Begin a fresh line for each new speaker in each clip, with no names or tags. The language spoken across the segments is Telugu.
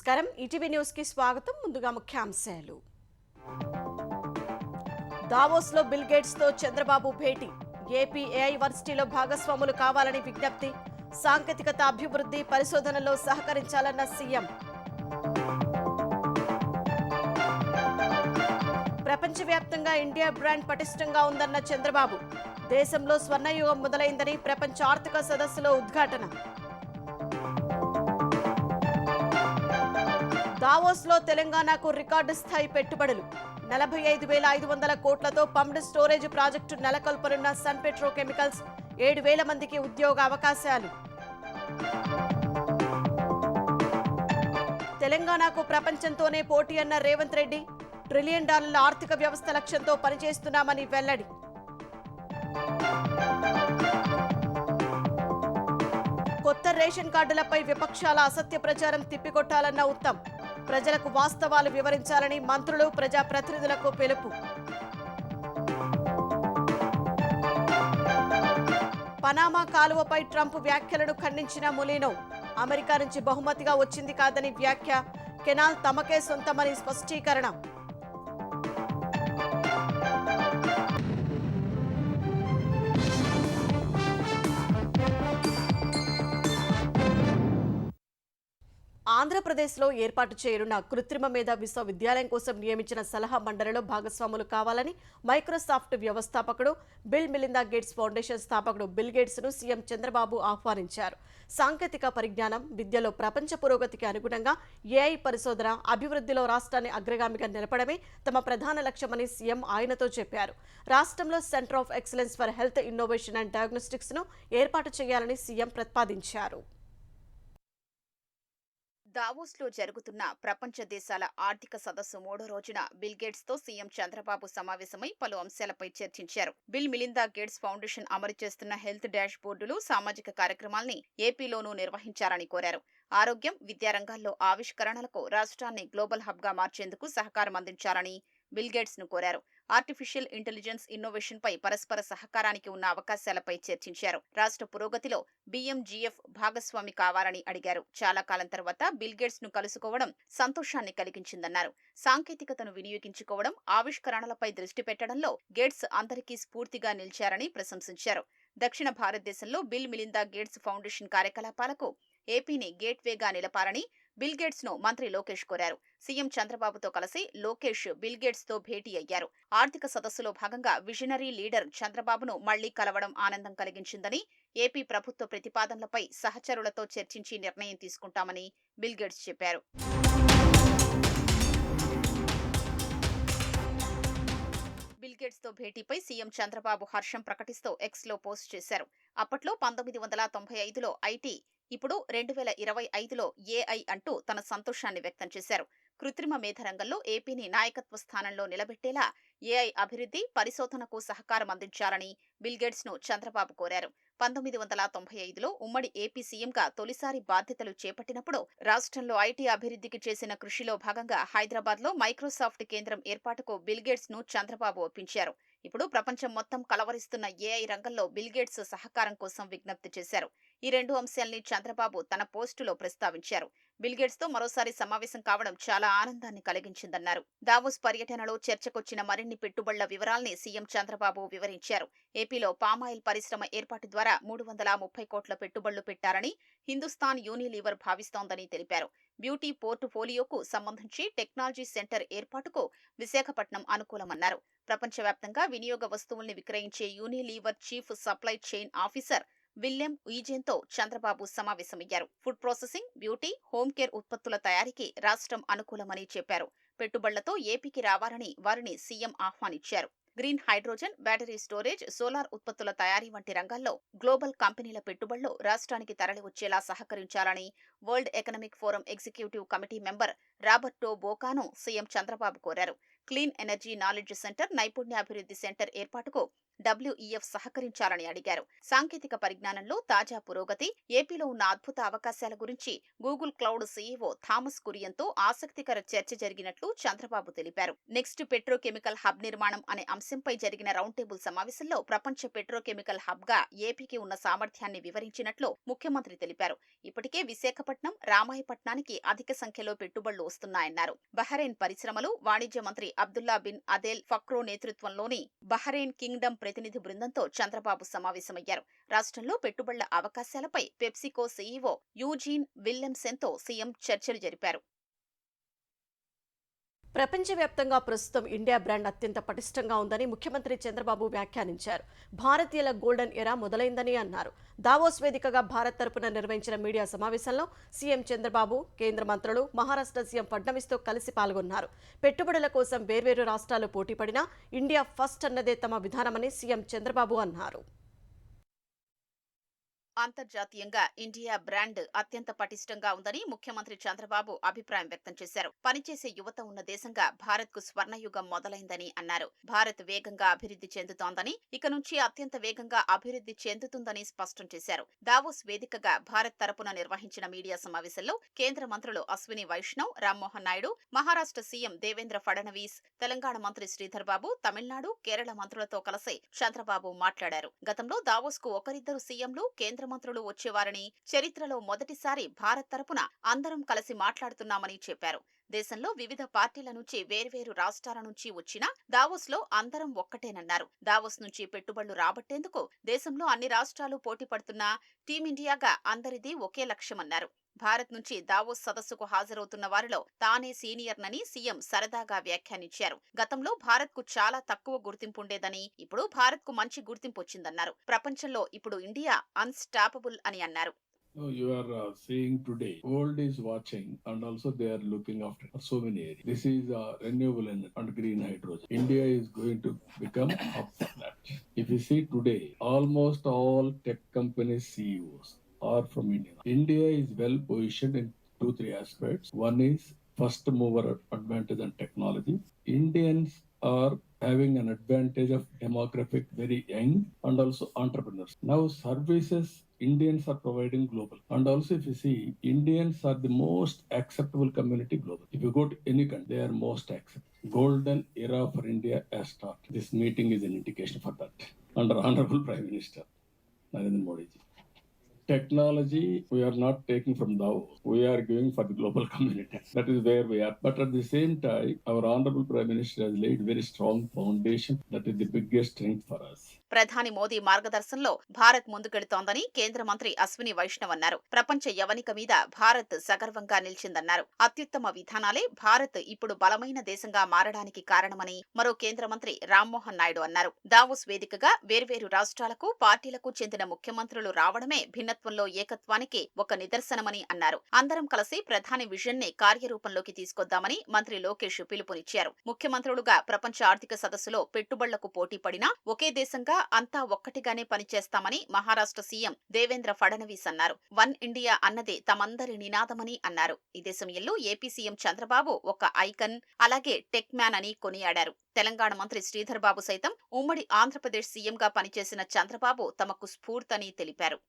నమస్కారం ఈటీవీ న్యూస్ కి స్వాగతం. ముందుగా ముఖ్యాంశాలు. దావోస్ లో బిల్ గేట్స్ తో చంద్రబాబు భేటీ. ఏపీ ఏఐ వర్సిటీలో భాగస్వాములు కావాలని విజ్ఞప్తి. సాంకేతికత అభివృద్ధి పరిశోధనలో సహకరించాలన్న సీఎం. ప్రపంచవ్యాప్తంగా ఇండియా బ్రాండ్ పటిష్టంగా ఉందన్న చంద్రబాబు. దేశంలో స్వర్ణయుగం మొదలైందని ప్రపంచ ఆర్థిక సదస్సులో ఉద్ఘాటన. దావోస్ లో తెలంగాణకు రికార్డు స్థాయి పెట్టుబడులు. 45,500 కోట్లతో పంప్డ్ స్టోరేజ్ ప్రాజెక్టు నెలకొల్పనున్న సన్ పెట్రోకెమికల్స్. 7,000 మందికి ఉద్యోగ అవకాశాలు. తెలంగాణకు ప్రపంచంతోనే పోటీ అన్న రేవంత్ రెడ్డి. $1 ట్రిలియన్ ఆర్థిక వ్యవస్థ లక్ష్యంతో పనిచేస్తున్నామని వెల్లడి. కొత్త రేషన్ కార్డులపై విపక్షాల అసత్య ప్రచారం తిప్పికొట్టాలన్న ఉత్తమ్. ప్రజలకు వాస్తవాలు వివరించాలని మంత్రులు ప్రజాప్రతినిధులకు పిలుపు. పనామా కాలువపై ట్రంప్ వ్యాఖ్యలను ఖండించిన ములీనోవ్. అమెరికా నుంచి బహుమతిగా వచ్చింది కాదని వ్యాఖ్య. కెనాల్ తమకే సొంతమని స్పష్టీకరణ. ఆంధ్రప్రదేశ్లో ఏర్పాటు చేయనున్న కృత్రిమ మేధ విశ్వవిద్యాలయం కోసం నియమించిన సలహా మండలిలో భాగస్వాములు కావాలని మైక్రోసాఫ్ట్ వ్యవస్థాపకుడు బిల్ మిలిందా గేట్స్ ఫౌండేషన్ స్థాపకుడు బిల్ గేట్స్ ను సీఎం చంద్రబాబు ఆహ్వానించారు. సాంకేతిక పరిజ్ఞానం, విద్యలో ప్రపంచ పురోగతికి అనుగుణంగా ఏఐ పరిశోధన, అభివృద్ధిలో రాష్ట్రాన్ని అగ్రగామిగా నిలపడమే తమ ప్రధాన లక్ష్యమని సీఎం ఆయనతో చెప్పారు. రాష్ట్రంలో centre of excellence for health innovation and diagnostics ను ఏర్పాటు చేయాలని సీఎం ప్రతిపాదించారు.
దావోస్ లో జరుగుతున్న ప్రపంచ దేశాల ఆర్థిక సదస్సు 3వ రోజున బిల్ గేట్స్ తో సీఎం చంద్రబాబు సమావేశమై పలు అంశాలపై చర్చించారు. బిల్ మిలిందా గేట్స్ ఫౌండేషన్ అమలు చేస్తున్న హెల్త్ డాష్ బోర్డులు, సామాజిక కార్యక్రమాల్ని ఏపీలోనూ నిర్వహించాలని కోరారు. ఆరోగ్యం, విద్యా రంగాల్లో ఆవిష్కరణలకు రాష్ట్రాన్ని గ్లోబల్ హబ్ గా మార్చేందుకు సహకారం అందించాలని బిల్ గేట్స్ ను కోరారు. ఆర్టిఫిషియల్ ఇంటెలిజెన్స్ ఇన్నోవేషన్ పై పరస్పర సహకారానికి ఉన్న అవకాశాలపై చర్చించారు. రాష్ట్ర పురోగతిలో BMGF భాగస్వామి కావాలని అడిగారు. చాలా కాలం తర్వాత బిల్ గేట్స్ ను కలుసుకోవడం సంతోషాన్ని కలిగించిందన్నారు. సాంకేతికతను వినియోగించుకోవడం, ఆవిష్కరణలపై దృష్టి పెట్టడంలో గేట్స్ అందరికీ స్ఫూర్తిగా నిలిచారని ప్రశంసించారు. దక్షిణ భారతదేశంలో బిల్ మిలిందా గేట్స్ ఫౌండేషన్ కార్యకలాపాలకు ఏపీని గేట్వేగా నిలపాలని బిల్ గేట్స్ ను మంత్రి లోకేష్ కోరారు. సీఎం చంద్రబాబుతో కలిసి లోకేష్ బిల్ గేట్స్ తో భేటీ అయ్యారు. ఆర్థిక సదస్సులో భాగంగా విజనరీ లీడర్ చంద్రబాబును మళ్లీ కలవడం ఆనందం కలిగించిందని, ఏపీ ప్రభుత్వ ప్రతిపాదనలపై సహచరులతో చర్చించి నిర్ణయం తీసుకుంటామని బిల్ గేట్స్ చెప్పారు. బిల్ గేట్స్ తో భేటీపై సీఎం చంద్రబాబు హర్షం ప్రకటిస్తూ ఎక్స్ లో పోస్ట్ చేశారు. అప్పట్లో 1995లో ఐటీ, ఇప్పుడు 2025లో ఏఐ అంటూ తన సంతోషాన్ని వ్యక్తం చేశారు. కృత్రిమ మేధ రంగంలో ఏపీని నాయకత్వ స్థానంలో నిలబెట్టేలా ఏఐ అభివృద్ధి, పరిశోధనకు సహకారం అందించాలని బిల్ గేట్స్ ను చంద్రబాబు కోరారు. 1995లో ఉమ్మడి ఏపీ సీఎంగా తొలిసారి బాధ్యతలు చేపట్టినప్పుడు రాష్ట్రంలో ఐటీ అభివృద్ధికి చేసిన కృషిలో భాగంగా హైదరాబాద్ లో మైక్రోసాఫ్ట్ కేంద్రం ఏర్పాటుకు బిల్ గేట్స్ ను చంద్రబాబు ఒప్పించారు. ఇప్పుడు ప్రపంచం మొత్తం కలవరిస్తున్న ఏఐ రంగంలో బిల్ గేట్స్ సహకారం కోసం విజ్ఞప్తి చేశారు. ఈ 2 అంశాల్ని చంద్రబాబు తన పోస్టులో ప్రస్తావించారు. బిల్ గేట్స్ తో మరోసారి సమావేశం కావడం చాలా ఆనందాన్ని కలిగించిందన్నారు. దావోస్ పర్యటనలో చర్చకొచ్చిన మరిన్ని పెట్టుబడుల వివరాల్ని సీఎం చంద్రబాబు వివరించారు. ఏపీలో పామాయిల్ పరిశ్రమ ఏర్పాటు ద్వారా 330 కోట్ల పెట్టుబడులు పెట్టారని హిందుస్థాన్ యూనిలీవర్ భావిస్తోందని తెలిపారు. బ్యూటీ పోర్టుఫోలియోకు సంబంధించి టెక్నాలజీ సెంటర్ ఏర్పాటుకు విశాఖపట్నం అనుకూలమన్నారు. ప్రపంచవ్యాప్తంగా వినియోగ వస్తువుల్ని విక్రయించే Unilever chief supply chain officer William ఈజెన్తో చంద్రబాబు సమావేశమయ్యారు. Food processing, beauty, home care ఉత్పత్తుల తయారీకి రాష్ట్రం అనుకూలమని చెప్పారు. పెట్టుబడులతో ఏపీకి రావాలని వారిని సీఎం ఆహ్వానించారు. Green hydrogen, battery storage, solar ఉత్పత్తుల తయారీ వంటి రంగాల్లో గ్లోబల్ కంపెనీల పెట్టుబడులు రాష్ట్రానికి తరలివచ్చేలా సహకరించాలని World Economic Forum executive committee member Roberto బోకాను సీఎం చంద్రబాబు కోరారు. క్లీన్ ఎనర్జీ నాలెడ్జ్ సెంటర్, నైపుణ్యాభివృద్ధి సెంటర్ ఏర్పాటుకు WEF సహకరించాలని అడిగారు. సాంకేతిక పరిజ్ఞానంలో తాజా పురోగతి, ఏపీలో ఉన్న అద్భుత అవకాశాల గురించి గూగుల్ క్లౌడ్ CEO థామస్ కురియన్తో ఆసక్తికర చర్చ జరిగినట్లు చంద్రబాబు తెలిపారు. నెక్స్ట్ పెట్రోకెమికల్ హబ్ నిర్మాణం అనే అంశంపై జరిగిన రౌండ్ టేబుల్ సమావేశంలో ప్రపంచ పెట్రోకెమికల్ హబ్ గా ఏపీకి ఉన్న సామర్థ్యాన్ని వివరించినట్లు ముఖ్యమంత్రి తెలిపారు. ఇప్పటికే విశాఖపట్నం, రామాయపట్నానికి అధిక సంఖ్యలో పెట్టుబడులు వస్తున్నాయన్నారు. బహ్రెయిన్ పరిశ్రమలు, వాణిజ్య మంత్రి అబ్దుల్లా బిన్ అదేల్ ఫక్రో నేతృత్వంలోని బహ్రెయిన్ కింగ్డమ్ ప్రతినిధి బృందంతో చంద్రబాబు సమావేశమయ్యారు. రాష్ట్రంలో పెట్టుబడుల అవకాశాలపై పెప్సికో CEO యూజీన్ విల్లెమ్సెన్తో సీఎం చర్చలు జరిపారు.
ప్రపంచవ్యాప్తంగా ప్రస్తుతం ఇండియా బ్రాండ్ అత్యంత పటిష్టంగా ఉందని ముఖ్యమంత్రి చంద్రబాబు వ్యాఖ్యానించారు. భారతీయుల గోల్డెన్ ఎరా మొదలైందని అన్నారు. దావోస్ వేదికగా భారత్ తరపున నిర్వహించిన మీడియా సమావేశంలో సీఎం చంద్రబాబు, కేంద్ర మంత్రులు, మహారాష్ట్ర సీఎం ఫడ్నవీస్తో కలిసి పాల్గొన్నారు. పెట్టుబడుల కోసం వేర్వేరు రాష్ట్రాలు పోటీపడినా ఇండియా ఫస్ట్ అన్నదే తమ విధానమని సీఎం చంద్రబాబు అన్నారు.
అంతర్జాతీయంగా ఇండియా బ్రాండ్ అత్యంత పటిష్టంగా ఉందని ముఖ్యమంత్రి చంద్రబాబు అభిప్రాయం వ్యక్తం చేశారు. పనిచేసే యువత ఉన్న దేశంగా భారత్ కు స్వర్ణయుగం మొదలైందని అన్నారు. భారత్ వేగంగా అభివృద్ధి చెందుతోందని, ఇక నుంచి అత్యంత వేగంగా అభివృద్ధి చెందుతుందని స్పష్టం చేశారు. దావోస్ వేదికగా భారత్ తరపున నిర్వహించిన మీడియా సమావేశంలో కేంద్ర మంత్రులు అశ్విని వైష్ణవ్, రామ్మోహన్ నాయుడు, మహారాష్ట్ర సీఎం దేవేంద్ర ఫడ్నవీస్, తెలంగాణ మంత్రి శ్రీధర్ బాబు, తమిళనాడు, కేరళ మంత్రులతో కలిసి చంద్రబాబు మాట్లాడారు. గతంలో దావోస్ కు ఒకరిద్దరు సీఎంలు, కేంద్ర మంత్రులు వచ్చేవారని, చరిత్రలో మొదటిసారి భారత్ తరపున అందరం కలిసి మాట్లాడుతున్నామని చెప్పారు. దేశంలో వివిధ పార్టీల నుంచి వేర్వేరు రాష్ట్రాల నుంచి వచ్చినా దావోస్ లో అందరం ఒక్కటేనన్నారు. దావోస్ నుంచి పెట్టుబడులు రాబట్టేందుకు దేశంలో అన్ని రాష్ట్రాలు పోటీ పడుతున్నా టీమిండియాగా అందరిది ఒకే లక్ష్యమన్నారు. భారత్ నుంచి దావోస్ సదస్సుకు హాజరవుతున్న వారిలో తానే సీనియర్నని సీఎం సరదాగా వ్యాఖ్యానించారు. గతంలో భారత్ కు చాలా తక్కువ గుర్తింపుండేదని, ఇప్పుడు భారత్ కు మంచి గుర్తింపు వచ్చిందన్నారు. ప్రపంచంలో ఇప్పుడు ఇండియా అన్స్టాపబుల్ అని అన్నారు.
You are seeing today, world is watching and also they are looking after so many areas. This is renewable energy and green hydrogen. India is going to become up for that. If you see today, almost all tech companies CEOs are from India. India is well positioned in 2-3 aspects. One is first mover advantage and technology. Indians are having an advantage of demographic, very young, and also entrepreneurs. Now services Indians are providing global. And also if you see, Indians are the most acceptable community global. If you go to any country, they are most acceptable. Golden era for India has started. This meeting is an indication for that. Under Honorable Prime Minister Narendra Modi ji. Technology, we are not taking from Davos. We are giving for the global community. That is where we are. But at the same time, our Honorable Prime Minister has laid very strong foundation. That is the biggest strength for us.
ప్రధాని మోదీ మార్గదర్శనంలో భారత్ ముందుకెడుతోందని కేంద్ర మంత్రి అశ్విని వైష్ణవ్ అన్నారు. ప్రపంచ యవనిక మీద భారత్ సగర్వంగా నిలిచిందన్నారు. అత్యుత్తమ విధానాలే భారత్ ఇప్పుడు బలమైన దేశంగా మారడానికి కారణమని మరో కేంద్ర మంత్రి రామ్మోహన్ నాయుడు అన్నారు. దావోస్ వేదికగా వేర్వేరు రాష్ట్రాలకు, పార్టీలకు చెందిన ముఖ్యమంత్రులు రావడమే భిన్నత్వంలో ఏకత్వానికి ఒక నిదర్శనమని అన్నారు. అందరం కలిసి ప్రధాని విజన్ ని కార్యరూపంలోకి తీసుకొద్దామని మంత్రి లోకేష్ పిలుపునిచ్చారు. ముఖ్యమంత్రులుగా ప్రపంచ ఆర్థిక సదస్సులో పెట్టుబడులకు పోటీ పడినా ఒకే దేశంగా అంతా ఒక్కటిగానే పనిచేస్తామని మహారాష్ట్ర సీఎం దేవేంద్ర ఫడ్నవీస్ అన్నారు. వన్ ఇండియా అన్నదే తమందరి నినాదమని అన్నారు. ఇదే సమయంలో ఏపీ సీఎం చంద్రబాబు ఒక ఐకన్, అలాగే టెక్ మ్యాన్ అని కొనియాడారు. తెలంగాణ మంత్రి శ్రీధర్ బాబు సైతం ఉమ్మడి ఆంధ్రప్రదేశ్ సీఎంగా పనిచేసిన చంద్రబాబు తమకు స్ఫూర్తని తెలిపారు.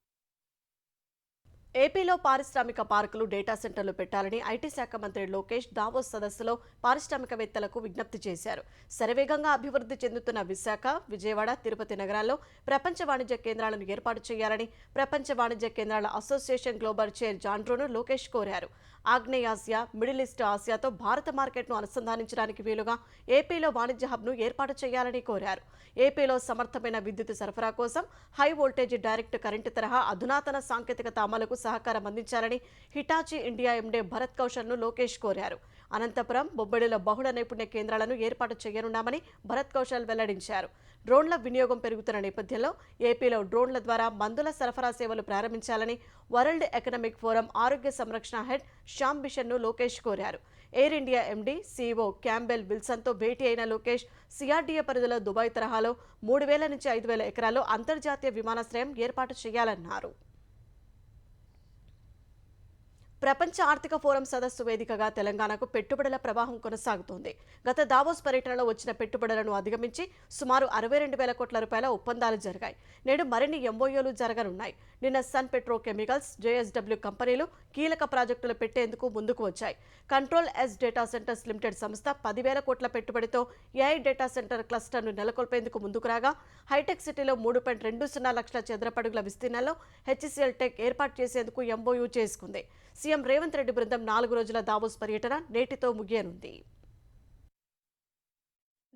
ఏపీలో పారిశ్రామిక పార్కులు, డేటా సెంటర్లు పెట్టాలని ఐటీ శాఖ మంత్రి లోకేష్ దావోస్ సదస్సులో పారిశ్రామికవేత్తలకు విజ్ఞప్తి చేశారు. శరవేగంగా అభివృద్ధి చెందుతున్న విశాఖ, విజయవాడ, తిరుపతి నగరాల్లో ప్రపంచ వాణిజ్య కేంద్రాలను ఏర్పాటు చేయాలని ప్రపంచ వాణిజ్య కేంద్రాల అసోసియేషన్ గ్లోబల్ చైర్ జాండ్రోను లోకేష్ కోరారు. ఆగ్నేయాసియా, మిడిల్ ఈస్ట్ ఆసియాతో భారత మార్కెట్ను అనుసంధానించడానికి వీలుగా ఏపీలో వాణిజ్య హబ్ను ఏర్పాటు చేయాలని కోరారు. ఏపీలో సమర్థమైన విద్యుత్ సరఫరా కోసం హై వోల్టేజ్ డైరెక్ట్ కరెంటు తరహా అధునాతన సాంకేతికత అమలుకు సహకారం అందించాలని హిటాచీ ఇండియా ఎండీ భరత్ కౌశల్ను లోకేష్ కోరారు. అనంతపురం, బొబ్బిలిలో బహుళ నైపుణ్య కేంద్రాలను ఏర్పాటు చేయనున్నామని భరత్ కౌశల్ వెల్లడించారు. డ్రోన్ల వినియోగం పెరుగుతున్న నేపథ్యంలో ఏపీలో డ్రోన్ల ద్వారా మందుల సరఫరా సేవలు ప్రారంభించాలని వరల్డ్ ఎకనామిక్ ఫోరం ఆరోగ్య సంరక్షణ హెడ్ శ్యామ్ బిషన్ను లోకేష్ కోరారు. Air India MD CEO Campbell విల్సన్తో భేటీ అయిన లోకేష్ సిఆర్డీఏ పరిధిలో దుబాయ్ తరహాలో 3,000 నుంచి 5,000 ఎకరాల్లో అంతర్జాతీయ విమానాశ్రయం ఏర్పాటు చేయాలన్నారు. ప్రపంచ ఆర్థిక ఫోరం సదస్సు వేదికగా తెలంగాణకు పెట్టుబడుల ప్రవాహం కొనసాగుతోంది. గత దావోస్ పర్యటనలో వచ్చిన పెట్టుబడులను అధిగమించి సుమారు 62,000 కోట్ల రూపాయల ఒప్పందాలు జరిగాయి. నేడు మరిన్ని ఎంఓయూలు జరగనున్నాయి. నిన్న సన్ పెట్రో కెమికల్స్, జేఎస్డబ్ల్యూ కంపెనీలు కీలక ప్రాజెక్టులు పెట్టేందుకు ముందుకు వచ్చాయి. Control yes data centres limited సంస్థ 10,000 కోట్ల పెట్టుబడితో ఏఐ డేటా సెంటర్ క్లస్టర్ను నెలకొల్పేందుకు ముందుకు రాగా, హైటెక్ సిటీలో 3.20 లక్షల చదరపడుగుల విస్తీర్ణంలో హెచ్సిఎల్ టెక్ ఏర్పాటు చేసేందుకు ఎంఓయూ చేసుకుంది. సీఎం రేవంత్ రెడ్డి బృందం 4 రోజుల దావోస్ పర్యటన నేటితో ముగియనుంది.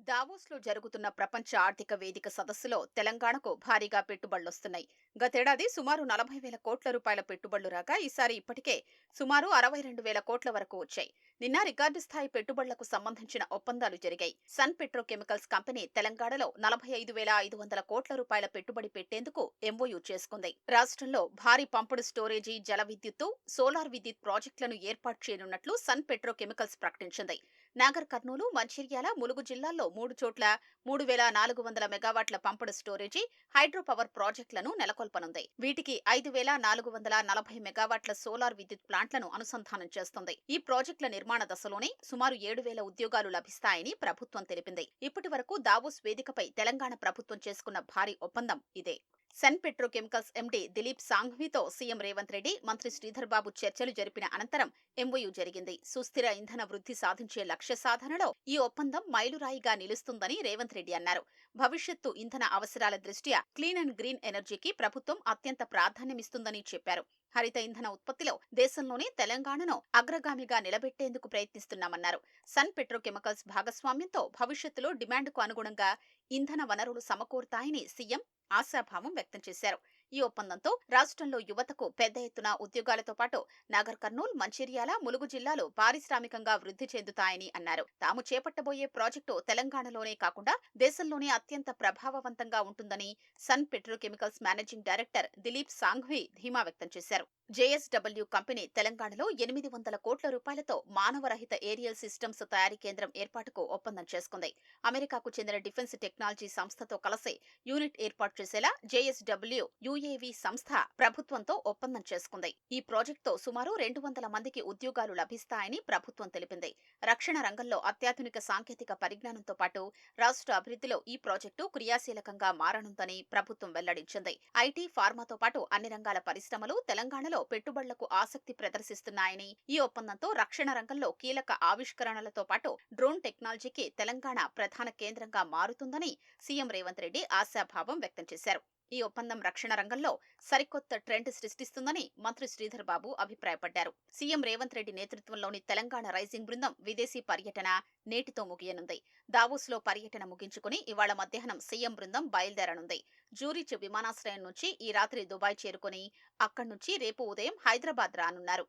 దావోస్లో జరుగుతున్న ప్రపంచ ఆర్థిక వేదిక సదస్సులో తెలంగాణకు భారీగా పెట్టుబడులొస్తున్నాయి. గతేడాది సుమారు 40,000 కోట్ల రూపాయల పెట్టుబడులు రాగా ఈసారి ఇప్పటికే సుమారు 62,000 కోట్ల వరకు వచ్చాయి. నిన్న రికార్డు స్థాయి పెట్టుబడులకు సంబంధించిన ఒప్పందాలు జరిగాయి. సన్ పెట్రో కెమికల్స్ కంపెనీ తెలంగాణలో 45,500 కోట్ల రూపాయల పెట్టుబడి పెట్టేందుకు ఎంఓయూ చేసుకుంది. రాష్ట్రంలో భారీ పంపుడు స్టోరేజీ, జల విద్యుత్తు, సోలార్ విద్యుత్ ప్రాజెక్టులను ఏర్పాటు చేయనున్నట్లు సన్ పెట్రో కెమికల్స్ ప్రకటించింది. నాగర్ కర్నూలు, మంచిర్యాల, ములుగు జిల్లాల్లో 3 చోట్ల 3,400 మెగావాట్ల పంపుడు స్టోరేజీ, హైడ్రో పవర్ ప్రాజెక్టులను నెలకొల్పనుంది. వీటికి 5,440 మెగావాట్ల సోలార్ విద్యుత్ ప్లాంట్లను అనుసంధానం చేస్తుంది. ఈ ప్రాజెక్టుల నిర్మాణ దశలోనే సుమారు 7,000 ఉద్యోగాలు లభిస్తాయని ప్రభుత్వం తెలిపింది. ఇప్పటి వరకు దావోస్ వేదికపై తెలంగాణ ప్రభుత్వం చేసుకున్న భారీ ఒప్పందం ఇదే. Sun Petrochemicals MD Dilip సాంఘ్వీతో సీఎం రేవంత్ రెడ్డి, మంత్రి శ్రీధర్ బాబు చర్చలు జరిపిన అనంతరం ఎంఓయూ జరిగింది. సుస్థిర ఇంధన వృద్ధి సాధించే లక్ష్య సాధనలో ఈ ఒప్పందం మైలురాయిగా నిలుస్తుందని రేవంత్ రెడ్డి అన్నారు. భవిష్యత్తు ఇంధన అవసరాల దృష్ట్యా క్లీన్ అండ్ గ్రీన్ ఎనర్జీకి ప్రభుత్వం అత్యంత ప్రాధాన్యమిస్తుందని చెప్పారు. హరిత ఇంధన ఉత్పత్తిలో దేశంలోనే తెలంగాణను అగ్రగామిగా నిలబెట్టేందుకు ప్రయత్నిస్తున్నామన్నారు. సన్ పెట్రో కెమికల్స్ భాగస్వామ్యంతో భవిష్యత్తులో డిమాండ్కు అనుగుణంగా ఇంధన వనరులు సమకూరుతాయని సీఎం ఆశాభావం వ్యక్తం చేశారు. ఈ ఒప్పందంతో రాష్ట్రంలో యువతకు పెద్ద ఎత్తున ఉద్యోగాలతో పాటు నాగర్ కర్నూల్, మంచిర్యాల, ములుగు జిల్లాలు పారిశ్రామికంగా వృద్ధి చెందుతాయని అన్నారు. తాము చేపట్టబోయే ప్రాజెక్టు తెలంగాణలోనే కాకుండా దేశంలోనే అత్యంత ప్రభావవంతంగా ఉంటుందని Sun Petrochemicals managing director Dilip Sanghvi ధీమా వ్యక్తం చేశారు. జేఎస్డబ్ల్యూ కంపెనీ తెలంగాణలో 800 కోట్ల రూపాయలతో మానవరహిత ఏరియల్ సిస్టమ్స్ తయారీ కేంద్రం ఏర్పాటుకు ఒప్పందం చేసుకుంది. అమెరికాకు చెందిన డిఫెన్స్ టెక్నాలజీ సంస్థతో కలిసి యూనిట్ ఏర్పాటు చేసేలా జేఎస్డబ్ల్యూ యుఏవి సంస్థ ప్రభుత్వంతో ఒప్పందం చేసుకుంది. ఈ ప్రాజెక్టుతో సుమారు 200 మందికి ఉద్యోగాలు లభిస్తాయని ప్రభుత్వం తెలిపింది. రక్షణ రంగంలో అత్యాధునిక సాంకేతిక పరిజ్ఞానంతో పాటు రాష్ట్ర అభివృద్ధిలో ఈ ప్రాజెక్టు క్రియాశీలకంగా మారనుందని ప్రభుత్వం వెల్లడించింది. ఐటీ, ఫార్మాతో పాటు అన్ని రంగాల పరిశ్రమలు తెలంగాణలో పెట్టుబడులకు ఆసక్తి ప్రదర్శిస్తున్నాయని, ఈ ఒప్పందంతో రక్షణ రంగంలో కీలక ఆవిష్కరణలతో పాటు డ్రోన్ టెక్నాలజీకి తెలంగాణ ప్రధాన కేంద్రంగా మారుతుందని సీఎం రేవంత్ రెడ్డి ఆశాభావం వ్యక్తం చేశారు. ఈ ఒప్పందం రక్షణ రంగంలో సరికొత్త ట్రెండ్ సృష్టిస్తుందని మంత్రి శ్రీధర్ బాబు అభిప్రాయపడ్డారు. సీఎం రేవంత్ రెడ్డి నేతృత్వంలోని తెలంగాణ రైజింగ్ బృందం విదేశీ పర్యటన నేటితో ముగియనుంది. దావోస్లో పర్యటన ముగించుకుని ఇవాళ మధ్యాహ్నం సీఎం బృందం బయలుదేరనుంది. జూరిచ్ విమానాశ్రయం నుంచి ఈ రాత్రి దుబాయ్ చేరుకుని అక్కడి నుంచి రేపు ఉదయం హైదరాబాద్ రానున్నారు.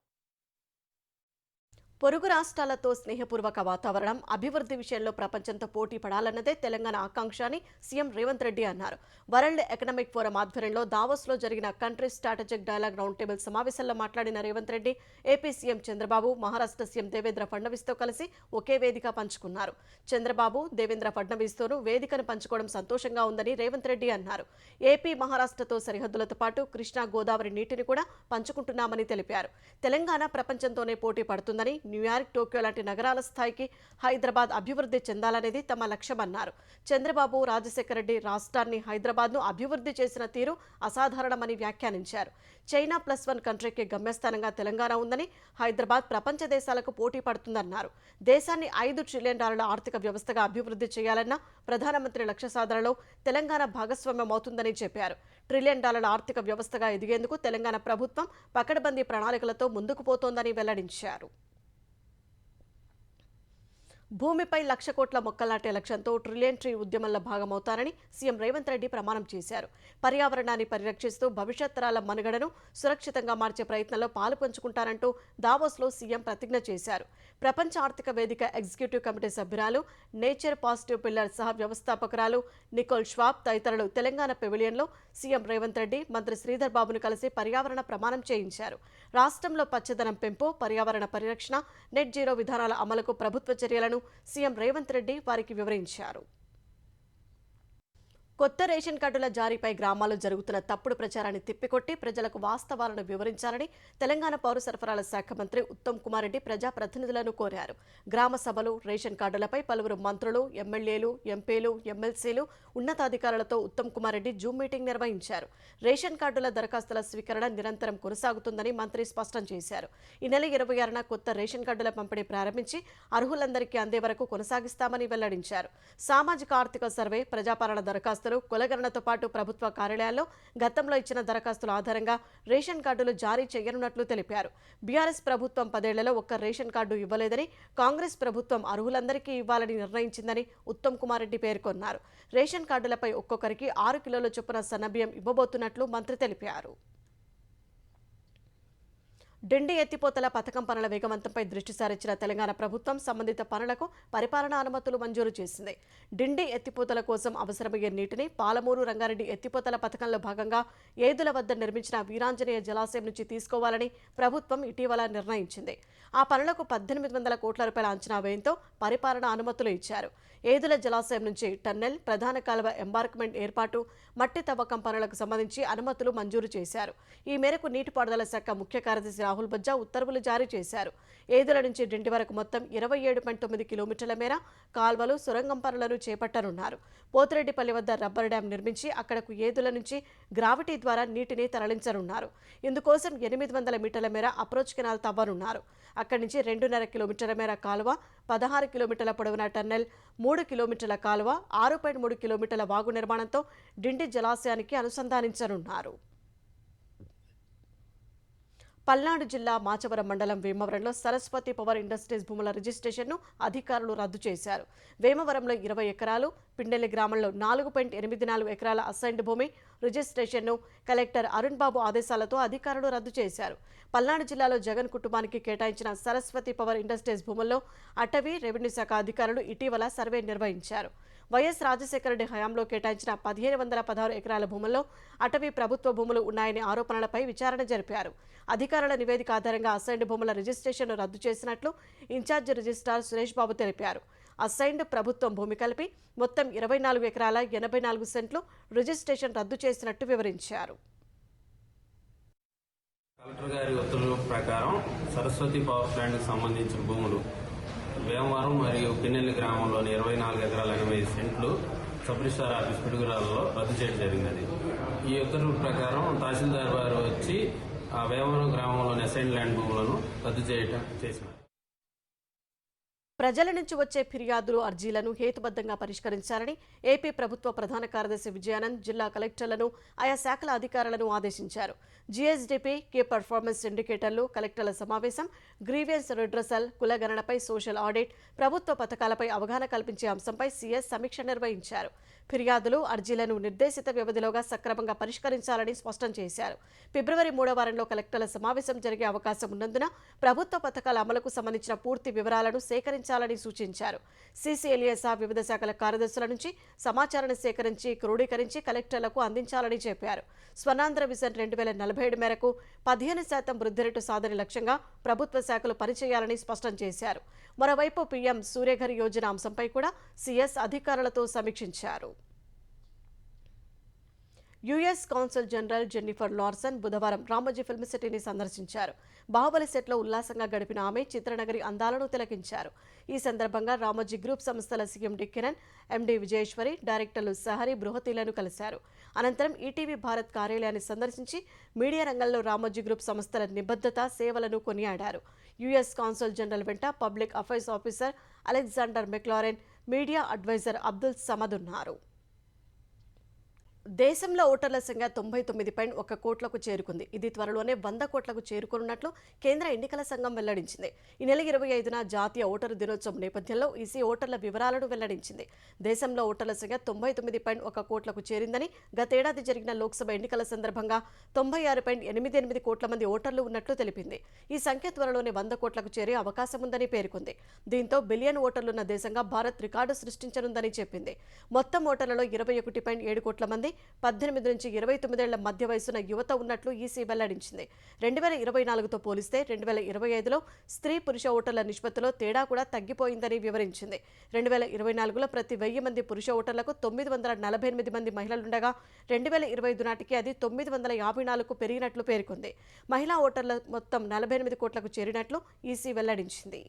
పొరుగు రాష్ట్రాలతో స్నేహపూర్వక వాతావరణం, అభివృద్ధి విషయంలో ప్రపంచంతో పోటీ పడాలన్నదే తెలంగాణ ఆకాంక్ష అని సీఎం రేవంత్ రెడ్డి అన్నారు. వరల్డ్ ఎకనామిక్ ఫోరం ఆధ్వర్యంలో దావోస్లో జరిగిన country strategic dialogue round table సమావేశంలో మాట్లాడిన Revanth Reddy, AP CM Chandrababu, Maharashtra CM Devendra ఫడ్నవీస్తో కలిసి ఒకే వేదిక పంచుకున్నారు. చంద్రబాబు, దేవేంద్ర ఫడ్నవీస్తోనూ వేదికను పంచుకోవడం సంతోషంగా ఉందని రేవంత్ రెడ్డి అన్నారు. ఏపీ, మహారాష్ట్రతో సరిహద్దులతో పాటు కృష్ణా, గోదావరి నీటిని కూడా పంచుకుంటున్నామని తెలిపారు. తెలంగాణ ప్రపంచంతోనే పోటీ పడుతుందని, న్యూయార్క్, టోక్యో లాంటి నగరాల స్థాయికి హైదరాబాద్ అభివృద్ధి చెందాలనేది తమ లక్ష్యమన్నారు. చంద్రబాబు, రాజశేఖర రెడ్డి రాష్ట్రాన్ని, హైదరాబాద్ను అభివృద్ధి చేసిన తీరు అసాధారణమని వ్యాఖ్యానించారు. చైనా +1 కంట్రీకి గమ్యస్థానంగా తెలంగాణ ఉందని, హైదరాబాద్ ప్రపంచ దేశాలకు పోటీ పడుతుందన్నారు. దేశాన్ని $5 ట్రిలియన్ ఆర్థిక వ్యవస్థగా అభివృద్ధి చేయాలన్న ప్రధానమంత్రి లక్ష్య సాధనలో తెలంగాణ భాగస్వామ్యం అవుతుందని చెప్పారు. $1 ట్రిలియన్ ఆర్థిక వ్యవస్థగా ఎదిగేందుకు తెలంగాణ ప్రభుత్వం పకడ్బందీ ప్రణాళికలతో ముందుకు పోతోందని వెల్లడించారు. భూమిపై 1,00,000 కోట్ల మొక్కలు నాటే లక్ష్యంతో ట్రిలియన్ ట్రీ ఉద్యమంలో భాగమవుతారని సీఎం రేవంత్ రెడ్డి ప్రమాణం చేశారు. పర్యావరణాన్ని పరిరక్షిస్తూ భవిష్యత్ తరాల మనుగడను సురక్షితంగా మార్చే ప్రయత్నంలో పాలు పంచుకుంటారంటూ దావోస్లో సీఎం ప్రతిజ్ఞ చేశారు. ప్రపంచ ఆర్థిక వేదిక ఎగ్జిక్యూటివ్ కమిటీ సభ్యురాలు, నేచర్ పాజిటివ్ పిల్లర్ సహ వ్యవస్థాపకురాలు నికోల్ ష్వాబ్ తదితరులు తెలంగాణ పెవిలియన్లో సీఎం రేవంత్ రెడ్డి, మంత్రి శ్రీధర్ బాబును కలిసి పర్యావరణ ప్రమాణం చేయించారు. రాష్ట్రంలో పచ్చదనం పెంపు, పర్యావరణ పరిరక్షణ, నెట్ జీరో విధానాల అమలుకు ప్రభుత్వ చర్యలను సీఎం రేవంత్ రెడ్డి వారికి వివరించారు. కొత్త రేషన్ కార్డుల జారీపై గ్రామాల్లో జరుగుతున్న తప్పుడు ప్రచారాన్ని తిప్పికొట్టి ప్రజలకు వాస్తవాలను వివరించాలని తెలంగాణ పౌర సరఫరాల శాఖ మంత్రి ఉత్తమ్ కుమార్ రెడ్డి ప్రజాప్రతినిధులను కోరారు. గ్రామ సభలు, రేషన్ కార్డులపై పలువురు మంత్రులు, ఎమ్మెల్యేలు, ఎంపీలు, ఎమ్మెల్సీలు, ఉన్నతాధికారులతో ఉత్తమ్ కుమార్ రెడ్డి జూమ్ మీటింగ్ నిర్వహించారు. రేషన్ కార్డుల దరఖాస్తుల స్వీకరణ నిరంతరం కొనసాగుతుందని మంత్రి స్పష్టం చేశారు. ఈ నెల 26న కొత్త రేషన్ కార్డుల పంపిణీ ప్రారంభించి అర్హులందరికీ అందే వరకు కొనసాగిస్తామని వెల్లడించారు. సామాజిక ఆర్థిక సర్వే, ప్రజాపాలన దరఖాస్తులు, కులగణనతో పాటు ప్రభుత్వ కార్యాలయాల్లో గతంలో ఇచ్చిన దరఖాస్తుల ఆధారంగా రేషన్ కార్డులు జారీ చేయనున్నట్లు తెలిపారు. బీఆర్ఎస్ ప్రభుత్వం 10 ఏళ్లలో ఒక్క రేషన్ కార్డు ఇవ్వలేదని, కాంగ్రెస్ ప్రభుత్వం అర్హులందరికీ ఇవ్వాలని నిర్ణయించిందని ఉత్తమ్ కుమార్ రెడ్డి పేర్కొన్నారు. రేషన్ కార్డులపై ఒక్కొక్కరికి 6 కిలోల చొప్పున సన్నబియ్యం ఇవ్వబోతున్నట్లు మంత్రి తెలిపారు. డిండి ఎత్తిపోతల పథకం పనుల వేగవంతంపై దృష్టి సారించిన తెలంగాణ ప్రభుత్వం సంబంధిత పనులకు పరిపాలనా అనుమతులు మంజూరు చేసింది. డిండి ఎత్తిపోతల కోసం అవసరమయ్యే నీటిని పాలమూరు రంగారెడ్డి ఎత్తిపోతల పథకంలో భాగంగా ఏదుల వద్ద నిర్మించిన వీరాంజనేయ జలాశయం నుంచి తీసుకోవాలని ప్రభుత్వం ఇటీవల నిర్ణయించింది. ఆ పనులకు 1800 కోట్ల రూపాయల అంచనా వ్యయంతో పరిపాలనా అనుమతులు ఇచ్చారు. ఏదుల జలాశయం నుంచి టన్నెల్, ప్రధాన కాలువ ఎంబార్క్మెంట్ ఏర్పాటు, మట్టి తవ్వకం పనులకు సంబంధించి అనుమతులు మంజూరు చేశారు. ఈ మేరకు నీటిపారుదల శాఖ ముఖ్య కార్యదర్శి రాహుల్ బజ్జా ఉత్తర్వులు జారీ చేశారు. ఏదుల నుంచి డిండి వరకు మొత్తం 27.9 కిలోమీటర్ల మేర కాల్వలు, సొరంగం పనులను చేపట్టనున్నారు. పోతిరెడ్డిపల్లి వద్ద రబ్బర్ డ్యాం నిర్మించి అక్కడకు ఏదుల నుంచి గ్రావిటీ ద్వారా నీటిని తరలించనున్నారు. ఇందుకోసం 800 మీటర్ల మేర అప్రోచ్ కెనాల్ తవ్వనున్నారు. అక్కడి నుంచి 2.5 కిలోమీటర్ల మేర కాలువ, 16 కిలోమీటర్ల పొడవున టన్నెల్, 3 కిలోమీటర్ల కాలువ, 6.3 కిలోమీటర్ల వాగు నిర్మాణంతో డిండి జలాశయానికి అనుసంధానించనున్నారు. పల్నాడు జిల్లా మాచవరం మండలం వేమవరంలో సరస్వతి పవర్ ఇండస్ట్రీస్ భూముల రిజిస్ట్రేషన్ను అధికారులు రద్దు చేశారు. వేమవరంలో 20 ఎకరాలు, పిండెల్లి గ్రామంలో 4.84 ఎకరాల అసైన్డ్ భూమి రిజిస్ట్రేషన్ను కలెక్టర్ అరుణ్ బాబు ఆదేశాలతో అధికారులు రద్దు చేశారు. పల్నాడు జిల్లాలో జగన్ కుటుంబానికి కేటాయించిన సరస్వతి పవర్ ఇండస్ట్రీస్ భూముల్లో అటవీ, రెవెన్యూ శాఖ అధికారులు ఇటీవల సర్వే నిర్వహించారు. వైఎస్ రాజశేఖర రెడ్డి హయాంలో కేటాయించిన 1516 ఎకరాల భూముల్లో అటవీ, ప్రభుత్వ భూములు ఉన్నాయనే ఆరోపణలపై విచారణ జరిపారు. అధికారుల నివేదిక ఆధారంగా అసైన్డ్ భూముల రిజిస్ట్రేషన్ను రద్దు చేసినట్లు ఇన్ఛార్జి రిజిస్ట్రార్ సురేష్ బాబు తెలిపారు. అసైన్డ్ ప్రభుత్వం భూమి కలిపి మొత్తం 24 ఎకరాల 84 సెంట్లు రిజిస్ట్రేషన్ రద్దు చేసినట్టు వివరించారు.
కలెక్టర్ గారి ఉత్తర్వుల ప్రకారం సరస్వతి పవర్ ప్లాంట్కి సంబంధించిన భూములు వేమవరం మరియు పిన్నెల్లి గ్రామంలోని 24 ఎకరాల 85 సెంట్లు సబ్ రిజిస్ట్రార్ ఆఫీస్ పిడుగురాలలో రద్దు చేయడం జరిగినది. ఈ ఉత్తర్వుల ప్రకారం తహసీల్దార్ వారు వచ్చి ఆ వేమవరం గ్రామంలోని అసైన్ ల్యాండ్ భూములను రద్దు చేసినారు.
ప్రజల నుంచి వచ్చే ఫిర్యాదులు, అర్జీలను హేతుబద్ధంగా పరిష్కరించాలని ఏపీ ప్రభుత్వ ప్రధాన కార్యదర్శి విజయానంద్ జిల్లా కలెక్టర్లను, ఆయా శాఖల అధికారులను ఆదేశించారు. జీఎస్డీపీ, కీ పర్ఫార్మెన్స్ ఇండికేటర్లు, కలెక్టర్ల సమావేశం, గ్రీవియన్స్ రిడ్రెసల్, కులగణనపై సోషల్ ఆడిట్, ప్రభుత్వ పథకాలపై అవగాహన కల్పించే అంశంపై సీఎస్ సమీక్ష నిర్వహించారు. ఫిర్యాదులు, అర్జీలను నిర్దేశిత వ్యవధిలోగా సక్రమంగా పరిష్కరించాలని స్పష్టం చేశారు. ఫిబ్రవరి 3వ వారంలో కలెక్టర్ల సమావేశం జరిగే అవకాశం ఉన్నందున ప్రభుత్వ పథకాల అమలుకు సంబంధించిన పూర్తి వివరాలను సేకరించాలని సూచించారు. సీసీఎల్ఏసా వివిధ శాఖల కార్యదర్శుల నుంచి సమాచారాన్ని సేకరించి, క్రోడీకరించి కలెక్టర్లకు అందించాలని చెప్పారు. స్వర్ణాంధ్ర విజన్ 2047 మేరకు 15% వృద్ధి రేటు సాధన లక్ష్యంగా ప్రభుత్వ శాఖలు పనిచేయాలని స్పష్టం చేశారు. మరోవైపు పీఎం సూర్యఘర్ యోజన అంశంపై కూడా సీఎస్ అధికారులతో సమీక్షించారు. US council general Jennifer Larson బుధవారం రామోజీ ఫిల్మ్ సిటీని సందర్శించారు. బాహుబలి సెట్లో ఉల్లాసంగా గడిపిన ఆమె చిత్రనగరి అందాలను తిలకించారు. ఈ సందర్భంగా రామోజీ గ్రూప్ సంస్థల CMD Kiran, MD Vijayeswari, డైరెక్టర్లు సహరి, బృహతిలను కలిశారు. అనంతరం ఈటీవీ భారత్ కార్యాలయాన్ని సందర్శించి మీడియా రంగంలో రామోజీ గ్రూప్ సంస్థల నిబద్ధత, సేవలను కొనియాడారు. యుఎస్ కౌన్సిల్ జనరల్ వెంట public affairs officer Alexander McLaren, media advisor Abdul Samad ఉన్నారు. దేశంలో ఓటర్ల సంఖ్య 99.1 కోట్లకు చేరుకుంది. ఇది త్వరలోనే 100 కోట్లకు చేరుకోనున్నట్లు కేంద్ర ఎన్నికల సంఘం వెల్లడించింది. ఈ నెల 25న జాతీయ ఓటరు దినోత్సవం నేపథ్యంలో ఈసీ ఓటర్ల వివరాలను వెల్లడించింది. దేశంలో ఓటర్ల సంఖ్య 99.1 కోట్లకు చేరిందని, గతేడాది జరిగిన లోక్సభ ఎన్నికల సందర్భంగా 96.88 కోట్ల మంది ఓటర్లు ఉన్నట్లు తెలిపింది. ఈ సంఖ్య త్వరలోనే 100 కోట్లకు చేరే అవకాశం ఉందని పేర్కొంది. దీంతో బిలియన్ ఓటర్లున్న దేశంగా భారత్ రికార్డు సృష్టించనుందని చెప్పింది. మొత్తం ఓటర్లలో 21.7 కోట్ల మంది 18 నుంచి 29 ఏళ్ల మధ్య వయసున్న యువత ఉన్నట్లు ఈసీ వెల్లడించింది. 2024తో పోలిస్తే 2025లో స్త్రీ పురుష ఓటర్ల నిష్పత్తిలో తేడా కూడా తగ్గిపోయిందని వివరించింది. 2024లో ప్రతి 1000 మంది పురుష ఓటర్లకు 948 మంది మహిళలుండగా 2025 నాటికి అది 954కు పెరిగినట్లు పేర్కొంది. మహిళా ఓటర్ల మొత్తం 48 కోట్లకు చేరినట్లు ఈసీ వెల్లడించింది.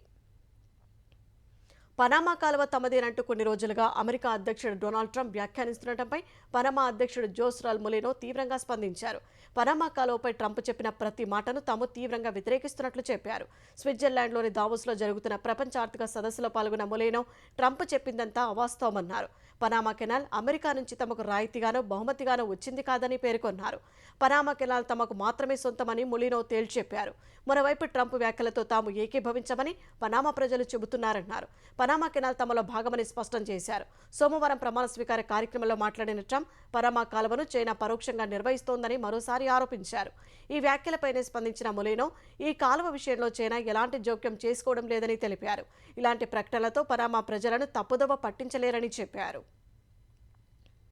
పనామా కాలువ తమదేనంటూ కొన్ని రోజులుగా అమెరికా అధ్యక్షుడు డొనాల్డ్ ట్రంప్ వ్యాఖ్యానిస్తుండటంపై పనామా అధ్యక్షుడు జోస్ రాల్ మొలినో తీవ్రంగా స్పందించారు. పనామా కాలువపై ట్రంప్ చెప్పిన ప్రతి మాటను తాము తీవ్రంగా వ్యతిరేకిస్తున్నట్లు చెప్పారు. స్విట్జర్లాండ్లోని దావోస్లో జరుగుతున్న ప్రపంచ ఆర్థిక సదస్సులో పాల్గొన్న మొలినో ట్రంప్ చెప్పిందంతా అవాస్తవమన్నారు. పనామా కెనాల్ అమెరికా నుంచి తమకు రాయితీగానో బహుమతిగానో వచ్చింది కాదని పేర్కొన్నారు. పనామా కెనాల్ తమకు మాత్రమే సొంతమని మొలినో తేల్చెప్పారు. మరోవైపు ట్రంప్ వ్యాఖ్యలతో తాము ఏకీభవించమని పనామా ప్రజలు చెబుతున్నారన్నారు. పనామా కెనాల్ తమలో భాగమని స్పష్టం చేశారు. సోమవారం ప్రమాణ స్వీకార కార్యక్రమంలో మాట్లాడిన ట్రంప్ పనామా కాలువను చైనా పరోక్షంగా నిర్వహిస్తోందని మరోసారి ఆరోపించారు. ఈ వ్యాఖ్యలపైనే స్పందించిన మొలినో ఈ కాలువ విషయంలో చైనా ఎలాంటి జోక్యం చేసుకోవడం లేదని తెలిపారు. ఇలాంటి ప్రకటనలతో పనామా ప్రజలను తప్పుదోవ పట్టించలేరని చెప్పారు.